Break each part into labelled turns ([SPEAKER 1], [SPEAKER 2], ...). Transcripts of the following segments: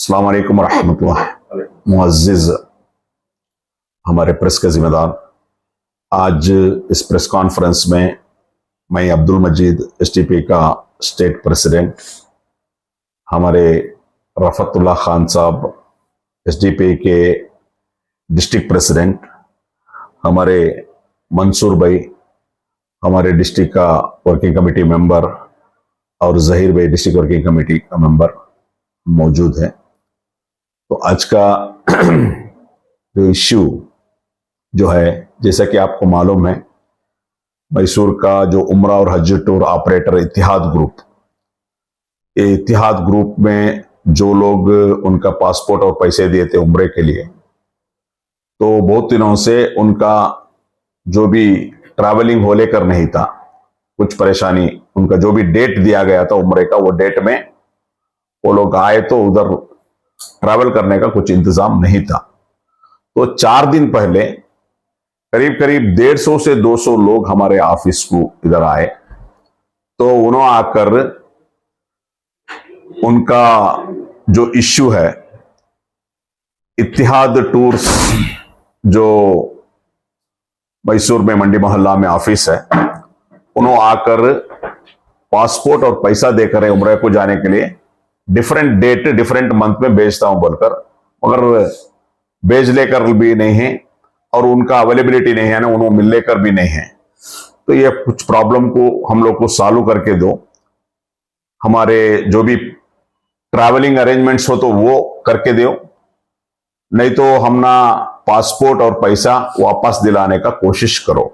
[SPEAKER 1] अस्सलाम वालेकुम रहमतुल्लाह। मुअज़्ज़िज़ हमारे प्रेस के जिम्मेदार, आज इस प्रेस कॉन्फ्रेंस में मैं अब्दुल मजीद एसटीपी का स्टेट प्रेसिडेंट, हमारे रफ़तुल्लाह खान साहब एसडीपी के डिस्ट्रिक्ट प्रेसिडेंट, हमारे मंसूर भाई हमारे डिस्ट्रिक्ट का वर्किंग कमेटी मेंबर और जहीर भाई डिस्ट्रिक्ट वर्किंग कमेटी का मेंबर मौजूद है। तो आज का जो इश्यू जो है, जैसा कि आपको मालूम है, मैसूर का जो उम्रा और हज टूर ऑपरेटर इत्तिहाद ग्रुप, ये इत्तिहाद ग्रुप में जो लोग उनका पासपोर्ट और पैसे दिए थे उम्रे के लिए, तो बहुत दिनों से उनका जो भी ट्रैवलिंग हो लेकर नहीं था, कुछ परेशानी, उनका जो भी डेट दिया गया था उम्रे का, वो डेट में वो लोग आए तो उधर ट्रैवल करने का कुछ इंतजाम नहीं था। तो 4 दिन पहले करीब करीब 150 से 200 लोग हमारे ऑफिस को इधर आए। तो उन्होंने आकर उनका जो इश्यू है, इत्तिहाद टूर्स जो मैसूर में मंडी मोहल्ला में ऑफिस है, उन्होंने आकर पासपोर्ट और पैसा देकर उम्रे को जाने के लिए डिफरेंट डेट डिफरेंट मंथ में भेजता हूं बोलकर, मगर भेज लेकर भी नहीं है और उनका अवेलेबिलिटी नहीं है ना, उन्होंने मिल लेकर भी नहीं है। तो ये कुछ प्रॉब्लम को हम लोग को सॉल्व करके दो, हमारे जो भी ट्रैवलिंग अरेंजमेंट्स हो तो वो करके दो, नहीं तो हम ना पासपोर्ट और पैसा वापस दिलाने का कोशिश करो।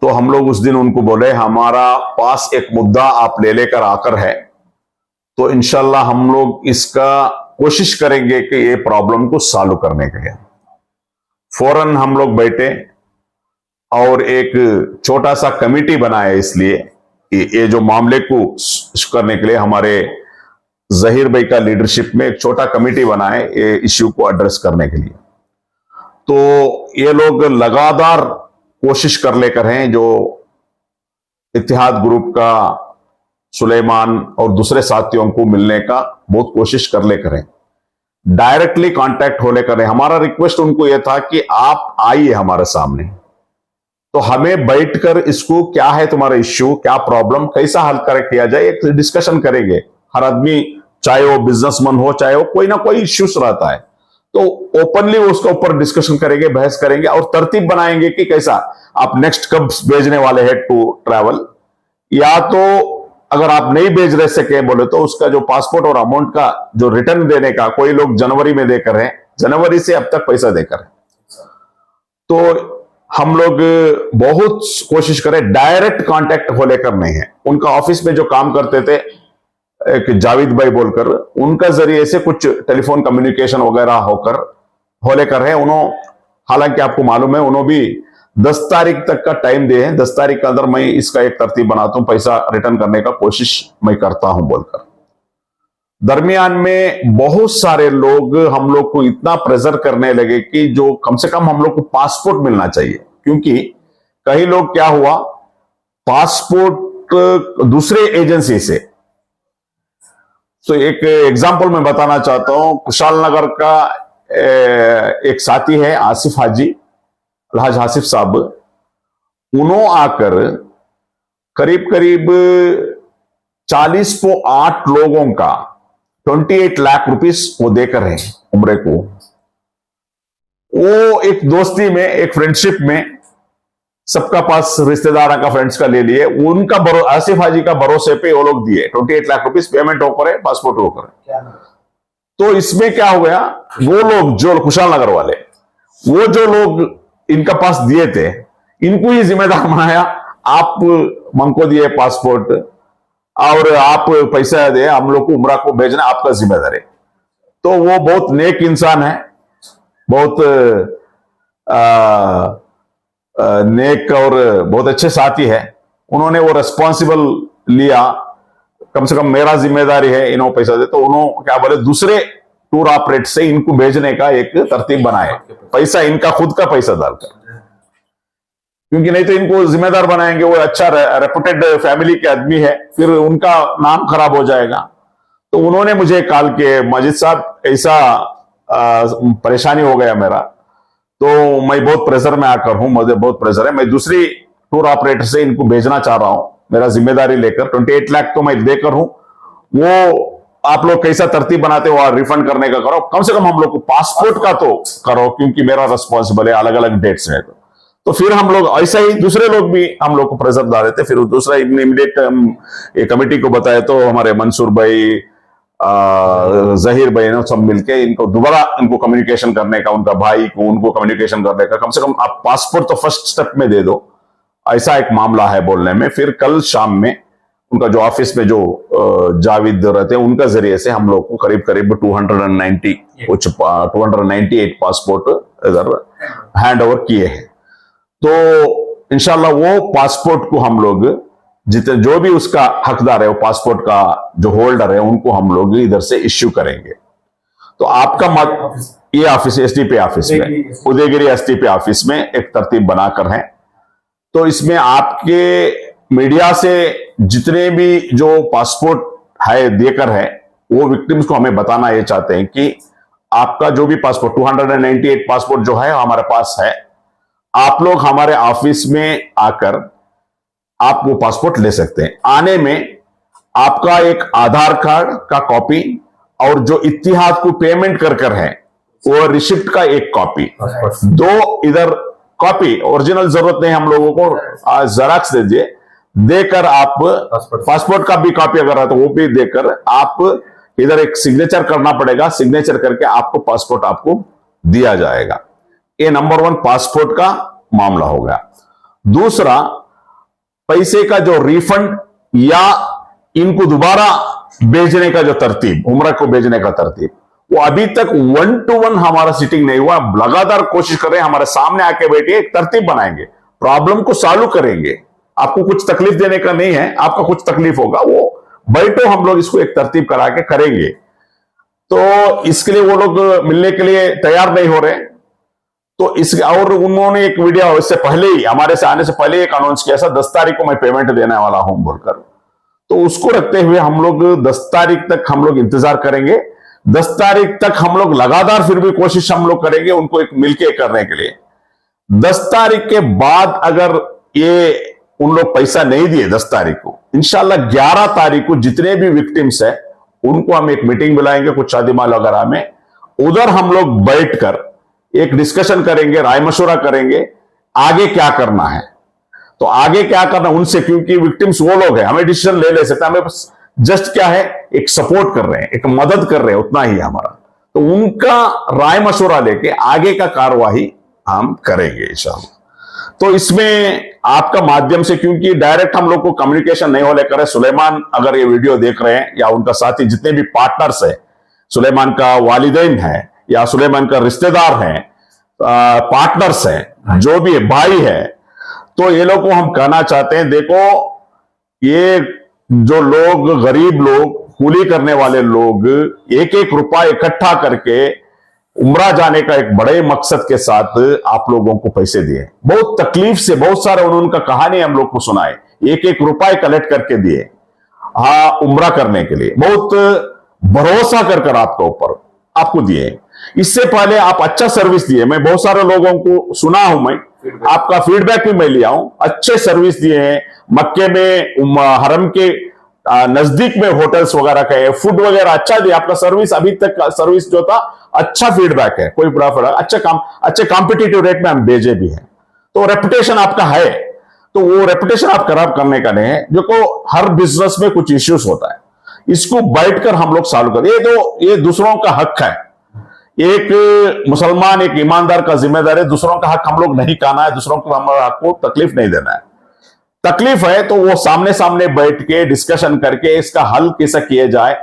[SPEAKER 1] तो हम लोग उस दिन उनको बोले, हमारा पास एक मुद्दा आप ले लेकर आकर है, तो इंशाल्लाह हम लोग इसका कोशिश करेंगे कि ये प्रॉब्लम को सॉल्व करने के लिए। फौरन हम लोग बैठे और एक छोटा सा कमेटी बनाया, इसलिए ये जो मामले को करने के लिए हमारे जहीर भाई का लीडरशिप में एक छोटा कमेटी बनाए ये इश्यू को एड्रेस करने के लिए। तो ये लोग लगातार कोशिश कर लेकर हैं, जो इत्तिहाद ग्रुप का सुलेमान और दूसरे साथियों को मिलने का बहुत कोशिश कर लेकर हैं, डायरेक्टली कांटेक्ट हो लेकर हैं। हमारा रिक्वेस्ट उनको यह था कि आप आइए हमारे सामने, तो हमें बैठकर इसको क्या है तुम्हारा इश्यू, क्या प्रॉब्लम, कैसा हल कर किया जाए, एक डिस्कशन करेंगे। हर आदमी, चाहे वो बिजनेसमैन हो चाहे वो कोई ना कोई इश्यूज रहता है, तो ओपनली उसके ऊपर डिस्कशन करेंगे, बहस करेंगे और तरतीब बनाएंगे कि कैसा आप नेक्स्ट कब भेजने वाले हैं टू ट्रैवल, या तो अगर आप नहीं भेज रहे सके बोले तो उसका जो पासपोर्ट और अमाउंट का जो रिटर्न देने का, कोई लोग जनवरी में देकर है, जनवरी से अब तक पैसा देकर है। तो हम लोग बहुत कोशिश करें, डायरेक्ट कांटेक्ट हो लेकर नहीं है। उनका ऑफिस में जो काम करते थे एक जावेद भाई बोलकर, उनका जरिए से कुछ टेलीफोन कम्युनिकेशन वगैरह हो लेकर है। उन्होंने, हालांकि आपको मालूम है, उन्होंने भी 10 तारीख तक का टाइम दिए हैं, 10 तारीख के अंदर मैं इसका एक तरतीब बनाता हूं, पैसा रिटर्न करने का कोशिश मैं करता हूं बोलकर। दरमियान में बहुत सारे लोग हम लोग को इतना प्रेशर करने लगे कि जो कम से कम हम लोग को पासपोर्ट मिलना चाहिए, क्योंकि कई लोग क्या हुआ, पासपोर्ट दूसरे एजेंसी से। तो एक एग्जांपल मैं बताना चाहता हूं, कुशाल नगर का एक साथी है आसिफ हाजी, अलहाज आसिफ साहब, उन्होंने आकर करीब करीब 48 लोगों का 28 लाख रुपीस वो देकर है उम्रे को। वो एक दोस्ती में, एक फ्रेंडशिप में, सबका पास रिश्तेदार का फ्रेंड्स का ले लिए, उनका आसिफ हाजी का भरोसे पे वो लोग दिए 28 लाख रुपीस पेमेंट होकर है, पासपोर्ट होकर है। तो इसमें क्या हो गया, वो लोग जो कुशाल नगर वाले, वो जो लोग इनका पास दिए थे, इनको ही जिम्मेदार बनाया, आप हमको दिए पासपोर्ट और आप पैसा दे, हम लोग को उम्रा को भेजना आपका जिम्मेदार है। तो वो बहुत नेक इंसान है, बहुत नेक और बहुत अच्छे साथी है। उन्होंने वो रेस्पॉन्सिबल लिया, कम से कम मेरा जिम्मेदारी है इन्हों पैसा दे, तो उन्होंने क्या बोले, दूसरे टूर ऑपरेटर से इनको भेजने का एक तरतीब बनाए, पैसा इनका खुद का पैसा डालकर, क्योंकि नहीं तो इनको जिम्मेदार बनाएंगे, वो अच्छा रेपुटेड फैमिली के आदमी है, फिर उनका नाम खराब हो जाएगा। तो उन्होंने मुझे कॉल किए, माजिद साहब ऐसा परेशानी हो गया मेरा, तो मैं बहुत प्रेशर में आकर हूं, मुझे बहुत प्रेशर है, मैं दूसरी टूर ऑपरेटर से इनको भेजना चाह रहा हूं, मेरा जिम्मेदारी लेकर 28 लाख तो मैं देकर हूं, वो आप लोग कैसा तरतीब बनाते हो, रिफंड करने का करो, कम से कम हम लोग को पासपोर्ट का तो करो, क्योंकि मेरा रिस्पॉन्सिबल है, अलग अलग डेट्स है। तो फिर हम लोग ऐसा ही दूसरे लोग भी हम लोग को प्रेशर डाल रहे थे, फिर दूसरा इमीडिएट हम कमेटी को बताया, तो हमारे मंसूर भाई, जहीर भाई ने सब मिलके इनको दोबारा इनको कम्युनिकेशन करने का, उनका भाई को उनको कम्युनिकेशन करने का, कम से कम आप पासपोर्ट तो फर्स्ट स्टेप में दे दो, ऐसा एक मामला है बोलने में। फिर कल शाम में उनका जो ऑफिस में जो जावेद रहते हैं, उनका जरिए से हम लोग को करीब करीब 298 पासपोर्ट इधर हैंड ओवर किए हैं। तो इंशाल्लाह वो पासपोर्ट को हम लोग जितने जो भी उसका हकदार है, वो पासपोर्ट का जो होल्डर है, उनको हम लोग इधर से इश्यू करेंगे। तो आपका मत ये ऑफिस एसटीपी ऑफिस में, उदयगिरी एसटीपी ऑफिस में एक तरतीब बनाकर है। तो इसमें आपके मीडिया से जितने भी जो पासपोर्ट है देकर है, वो विक्टिम्स को हमें बताना ये चाहते हैं कि आपका जो भी पासपोर्ट 298 पासपोर्ट जो है हमारे पास है, आप लोग हमारे ऑफिस में आकर आप वो पासपोर्ट ले सकते हैं। आने में आपका एक आधार कार्ड का कॉपी और जो इत्तिहाद को पेमेंट कर है वो रिसिप्ट का एक कॉपी, दो इधर कॉपी, ओरिजिनल जरूरत नहीं हम लोगों को, जेरॉक्स दीजिए, देकर आप पासपोर्ट का भी कॉपी अगर है तो वो भी देकर आप इधर एक सिग्नेचर करना पड़ेगा, सिग्नेचर करके आपको पासपोर्ट आपको दिया जाएगा। ये नंबर 1 पासपोर्ट का मामला हो गया। दूसरा, पैसे का जो रिफंड या इनको दोबारा भेजने का जो तरतीब, उम्र को भेजने का तरतीब, वो अभी तक 1 to 1 हमारा सिटिंग नहीं हुआ। लगातार कोशिश कर रहे हैं, हमारे सामने आके बैठिए, एक तरतीब बनाएंगे, प्रॉब्लम को सॉल्व करेंगे। आपको कुछ तकलीफ देने का नहीं है, आपका कुछ तकलीफ होगा वो बैठो, हम लोग इसको एक तरतीब करा के करेंगे। तो इसके लिए वो लोग मिलने के लिए तैयार नहीं हो रहे। तो इस और उन्होंने एक वीडियो इससे पहले ही, हमारे से आने से पहले एक अनाउंस किया था, 10 तारीख को मैं पेमेंट देने वाला हूं बोलकर। तो उसको रखते हुए हम लोग 10 तारीख तक हम लोग इंतजार करेंगे। 10 तारीख तक हम लोग लगातार फिर भी कोशिश हम लोग करेंगे उनको एक मिलके करने के लिए। 10 तारीख के बाद अगर ये उन लोग पैसा नहीं दिए 10 तारीख को, इंशाल्लाह 11 तारीख को जितने भी विक्टिम्स है उनको हम एक मीटिंग बुलाएंगे, कुछ शादी माल वगैरह में, उधर हम लोग बैठकर एक डिस्कशन करेंगे, राय मशवरा करेंगे आगे क्या करना है। तो आगे क्या करना उनसे, क्योंकि विक्टिम्स वो लोग हैं, हमें डिसीजन ले सकते हैं, हमें बस जस्ट क्या है, एक सपोर्ट कर रहे हैं, एक मदद कर रहे हैं, उतना ही हमारा। तो उनका राय मशवरा लेके आगे का कार्यवाही हम करेंगे इंशाल्लाह। तो इसमें आपका माध्यम से, क्योंकि डायरेक्ट हम लोग को कम्युनिकेशन नहीं हो लेकर है, सुलेमान अगर ये वीडियो देख रहे हैं या उनका साथी जितने भी पार्टनर्स है, सुलेमान का वालिदैन है या सुलेमान का रिश्तेदार है, पार्टनर्स है, जो भी है, भाई है, तो ये लोग को हम कहना चाहते हैं, देखो ये जो लोग गरीब लोग, कूली करने वाले लोग एक एक रुपया इकट्ठा करके उम्रा जाने का एक बड़े मकसद के साथ आप लोगों को पैसे दिए, बहुत तकलीफ से, बहुत सारे उन्होंने कहानी हम लोग को सुनाए, एक एक रुपया कलेक्ट करके दिए, हाँ उम्रा करने के लिए, बहुत भरोसा कर आपके ऊपर आपको दिए। इससे पहले आप अच्छा सर्विस दिए, मैं बहुत सारे लोगों को सुना हूं, मैं आपका फीडबैक भी मैं लिया हूं, अच्छे सर्विस दिए हैं। मक्के में हरम के नजदीक में होटल्स वगैरह का फूड वगैरह अच्छा दिया, आपका सर्विस अभी तक सर्विस जो था अच्छा फीडबैक है, कोई बुरा फीडबैक, अच्छे कॉम्पिटिटिव रेट में हम भेजे भी हैं। तो रेपुटेशन आपका है, तो वो रेपुटेशन आप खराब करने का नहीं है। देखो हर बिजनेस में कुछ इश्यूज होता है, इसको बैठकर हम लोग सॉल्व करें। ये दूसरों का हक है, एक मुसलमान एक ईमानदार का जिम्मेदार है, दूसरों का हक हम लोग नहीं खाना है, दूसरों को हमारे हक को तकलीफ नहीं देना है। तकलीफ है तो वो सामने सामने बैठ के डिस्कशन करके इसका हल कैसा किया जाए,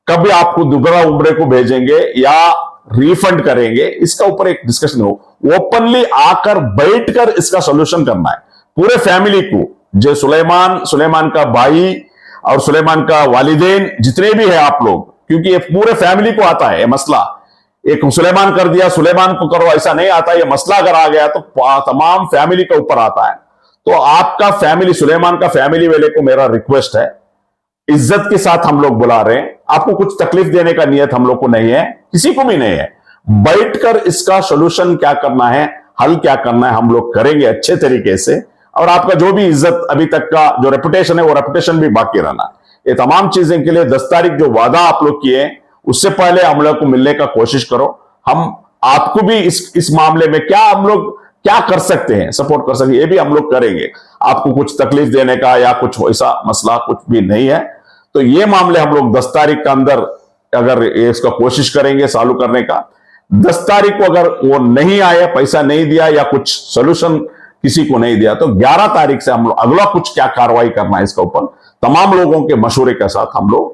[SPEAKER 1] कभी आपको दोबारा उम्रे को भेजेंगे या रिफंड करेंगे, इसका ऊपर एक डिस्कशन हो, ओपनली आकर बैठकर इसका सोल्यूशन करना है पूरे फैमिली को। जो सुलेमान का भाई और सुलेमान का वालिदैन जितने भी है आप लोग, क्योंकि ये पूरे फैमिली को आता है ये मसला, एक सुलेमान कर दिया सुलेमान को करो ऐसा नहीं आता, ये मसला अगर आ गया तो तमाम फैमिली के ऊपर आता है। तो आपका फैमिली, सुलेमान का फैमिली वाले को मेरा रिक्वेस्ट है, इज्जत के साथ हम लोग बुला रहे हैं। आपको कुछ तकलीफ देने का नियत हम लोग को नहीं है, किसी को भी नहीं है। बैठकर इसका सोल्यूशन क्या करना है, हल क्या करना है, हम लोग करेंगे अच्छे तरीके से। और आपका जो भी इज्जत अभी तक का जो रेपुटेशन है वो रेपुटेशन भी बाकी रहना। ये तमाम चीजें के लिए 10 तारीख जो वादा आप लोग किए उससे पहले हम लोग को मिलने का कोशिश करो। हम आपको भी इस मामले में क्या हम लोग क्या कर सकते हैं, सपोर्ट कर सकते हैं, ये भी हम लोग करेंगे। आपको कुछ तकलीफ देने का या कुछ ऐसा मसला कुछ भी नहीं है। तो ये मामले हम लोग 10 तारीख के अंदर अगर इसका कोशिश करेंगे सॉल्व करने का। 10 तारीख को अगर वो नहीं आया, पैसा नहीं दिया या कुछ सोल्यूशन किसी को नहीं दिया, तो 11 तारीख से हम लोग अगला कुछ क्या कार्रवाई करना है इसके ऊपर तमाम लोगों के मशवरे के साथ हम लोग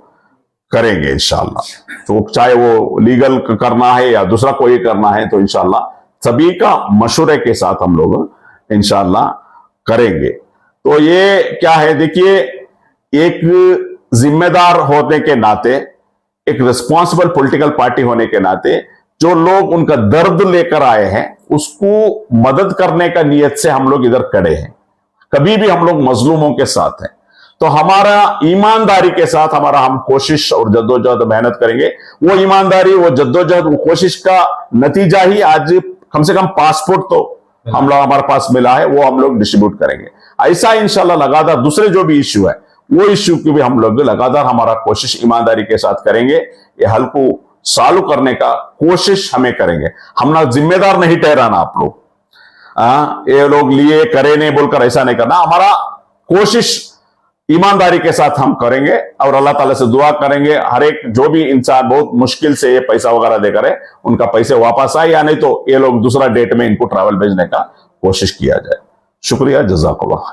[SPEAKER 1] करेंगे इंशाल्लाह। तो चाहे वो लीगल करना है या दूसरा कोई करना है, तो इंशाल्लाह सभी का मशवरे के साथ हम लोग इंशाल्लाह करेंगे। तो ये क्या है, देखिए, एक जिम्मेदार होने के नाते, एक रिस्पॉन्सिबल पॉलिटिकल पार्टी होने के नाते, जो लोग उनका दर्द लेकर आए हैं उसको मदद करने का नियत से हम लोग इधर खड़े हैं। कभी भी हम लोग मजलूमों के साथ हैं। तो हमारा ईमानदारी के साथ हम कोशिश और जद्दोजहद मेहनत करेंगे। वो ईमानदारी, वो जद्दोजहद, वो कोशिश का नतीजा ही आज कम से कम पासपोर्ट तो हम लोग हमारे पास मिला है, वो हम लोग डिस्ट्रीब्यूट करेंगे। ऐसा इंशाल्लाह लगातार दूसरे जो भी इश्यू है वो इश्यू की भी हम लोग लगातार हमारा कोशिश ईमानदारी के साथ करेंगे। ये हल को सॉल्व करने का कोशिश हमें करेंगे। हम ना जिम्मेदार नहीं ठहराना आप लोग, ये लोग लिए करे नहीं बोलकर ऐसा नहीं करना। हमारा कोशिश ईमानदारी के साथ हम करेंगे और अल्लाह ताला से दुआ करेंगे हर एक जो भी इंसान बहुत मुश्किल से ये पैसा वगैरह देकर है उनका पैसे वापस आए, या नहीं तो ये लोग दूसरा डेट में इनको ट्रैवल भेजने का कोशिश किया जाए। शुक्रिया, जज़ाकल्लाह।